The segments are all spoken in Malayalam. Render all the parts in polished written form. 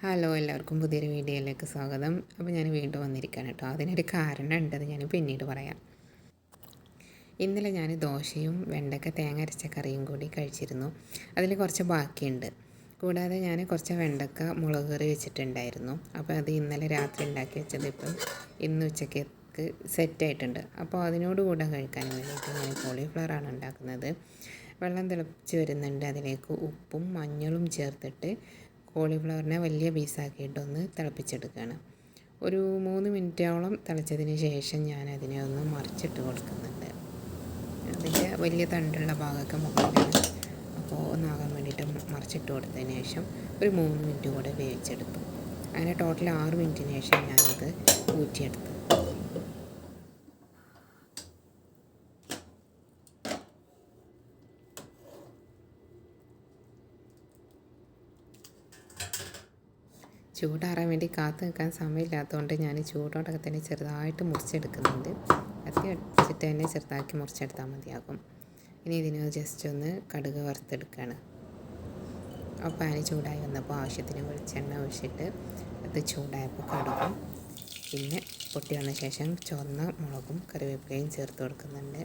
ഹലോ, എല്ലാവർക്കും പുതിയൊരു വീഡിയോയിലേക്ക് സ്വാഗതം. അപ്പോൾ ഞാൻ വീണ്ടും വന്നിരിക്കുകയാണ് കേട്ടോ. അതിനൊരു കാരണമുണ്ട്, അത് ഞാൻ പിന്നീട് പറയാം. ഇന്നലെ ഞാൻ ദോശയും വെണ്ടയ്ക്ക തേങ്ങ അരച്ച കറിയും കൂടി കഴിച്ചിരുന്നു. അതിൽ കുറച്ച് ബാക്കിയുണ്ട്. കൂടാതെ ഞാൻ കുറച്ച് വെണ്ടയ്ക്ക മുളക് കറി വെച്ചിട്ടുണ്ടായിരുന്നു. അപ്പോൾ അത് ഇന്നലെ രാത്രി ഉണ്ടാക്കി വെച്ചത് ഇപ്പം ഇന്ന് ഉച്ചയ്ക്ക് സെറ്റായിട്ടുണ്ട്. അപ്പോൾ അതിനോട് കൂടെ കഴിക്കാൻ വേണ്ടിയിട്ട് ഞാൻ കോളിഫ്ലവറാണ് ഉണ്ടാക്കുന്നത്. വെള്ളം തിളച്ച് വരുന്നുണ്ട്. അതിലേക്ക് ഉപ്പും മഞ്ഞളും ചേർത്തിട്ട് കോളിഫ്ലവറിനെ വലിയ പീസാക്കിയിട്ടൊന്ന് തിളപ്പിച്ചെടുക്കുകയാണ്. ഒരു 3 മിനിറ്റോളം തിളച്ചതിന് ശേഷം ഞാൻ അതിനെ ഒന്ന് മറിച്ചിട്ട് കൊടുക്കുന്നുണ്ട്. അതിൻ്റെ വലിയ തണ്ടുള്ള ഭാഗമൊക്കെ മുകളിലാണ്. അപ്പോൾ ഒന്നാകാൻ വേണ്ടിയിട്ട് മറിച്ചിട്ട് കൊടുത്തതിന് ശേഷം ഒരു 3 മിനിറ്റ് കൂടെ വേവിച്ചെടുത്തു. അങ്ങനെ ടോട്ടൽ 6 മിനിറ്റിന് ശേഷം ഞാനത് ഊറ്റിയെടുത്തു. ചൂടാറാൻ വേണ്ടി കാത്തു നിൽക്കാൻ സമയമില്ലാത്തതുകൊണ്ട് ഞാൻ ചൂടോടൊക്കെ തന്നെ ചെറുതായിട്ട് മുറിച്ചെടുക്കുന്നുണ്ട്. കത്തി വെച്ചിട്ട് തന്നെ ചെറുതാക്കി മുറിച്ചെടുത്താൽ മതിയാകും. ഇനി ഇതിന് ജസ്റ്റ് ഒന്ന് കടുക് വറുത്തെടുക്കുകയാണ്. ആ പാന് ചൂടായി വന്നപ്പോൾ ആവശ്യത്തിന് വെളിച്ചെണ്ണ ഒഴിച്ചിട്ട് അത് ചൂടായപ്പോൾ കടുകും പിന്നെ പൊട്ടി വന്ന ശേഷം ചുവന്ന മുളകും കറിവേപ്പിലയും ചേർത്ത് കൊടുക്കുന്നുണ്ട്.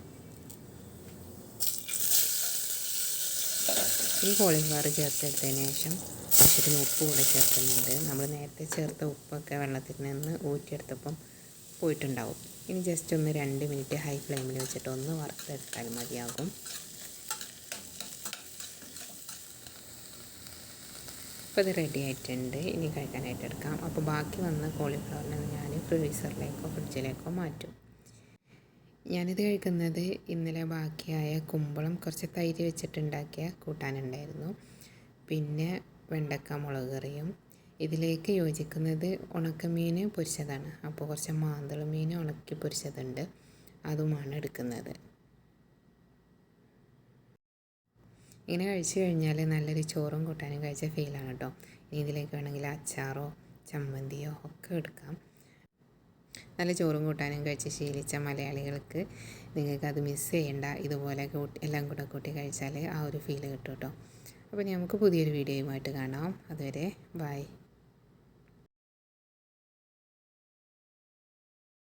ഈ കോളിഫ്ലവർ ചേർത്തെടുത്തതിന് ശേഷം ആവശ്യത്തിന് ഉപ്പ് കൂടെ ചേർക്കുന്നുണ്ട്. നമ്മൾ നേരത്തെ ചേർത്ത ഉപ്പൊക്കെ വെള്ളത്തിൽ നിന്ന് ഊറ്റിയെടുത്തപ്പം പോയിട്ടുണ്ടാവും. ഇനി ജസ്റ്റ് ഒന്ന് 2 മിനിറ്റ് ഹൈ ഫ്ലെയിമിൽ വെച്ചിട്ട് ഒന്ന് വറുത്തെടുത്താൽ മതിയാകും. അപ്പോൾ ഇത് റെഡി ആയിട്ടുണ്ട്. ഇനി കഴിക്കാനായിട്ട് എടുക്കാം. അപ്പോൾ ബാക്കി വന്ന കോളിഫ്ലവറിനെ ഞാൻ ഫ്രീസറിലേക്കോ ഫ്രിഡ്ജിലേക്കോ മാറ്റും. ഞാനിത് കഴിക്കുന്നത് ഇന്നലെ ബാക്കിയായ കുമ്പളം കുറച്ച് തൈര് വെച്ചിട്ടുണ്ടാക്കിയ കൂട്ടാനുണ്ടായിരുന്നു. പിന്നെ വെണ്ടക്ക മുളക് കറിയും. ഇതിലേക്ക് യോജിക്കുന്നത് ഉണക്കമീൻ പൊരിച്ചതാണ്. അപ്പോൾ കുറച്ച് മാന്തൾ മീൻ ഉണക്കി പൊരിച്ചതുണ്ട്, അതുമാണ് എടുക്കുന്നത്. ഇങ്ങനെ കഴിച്ച് കഴിഞ്ഞാൽ നല്ലൊരു ചോറും കൂട്ടാനും കഴിച്ച ഫീലാണ് കേട്ടോ. ഇനി ഇതിലേക്ക് വേണമെങ്കിൽ അച്ചാറോ ചമ്മന്തിയോ ഒക്കെ എടുക്കാം. നല്ല ചോറും കൂട്ടാനും കഴിച്ച് ശീലിച്ച മലയാളികൾക്ക് നിങ്ങൾക്കത് മിസ് ചെയ്യണ്ട. ഇതുപോലെ എല്ലാം കൂടെ കൂട്ടി കഴിച്ചാൽ ആ ഒരു ഫീല് കിട്ടും കേട്ടോ. അപ്പോൾ നമുക്ക് പുതിയൊരു വീഡിയോയുമായിട്ട് കാണാം. അതുവരെ ബൈ.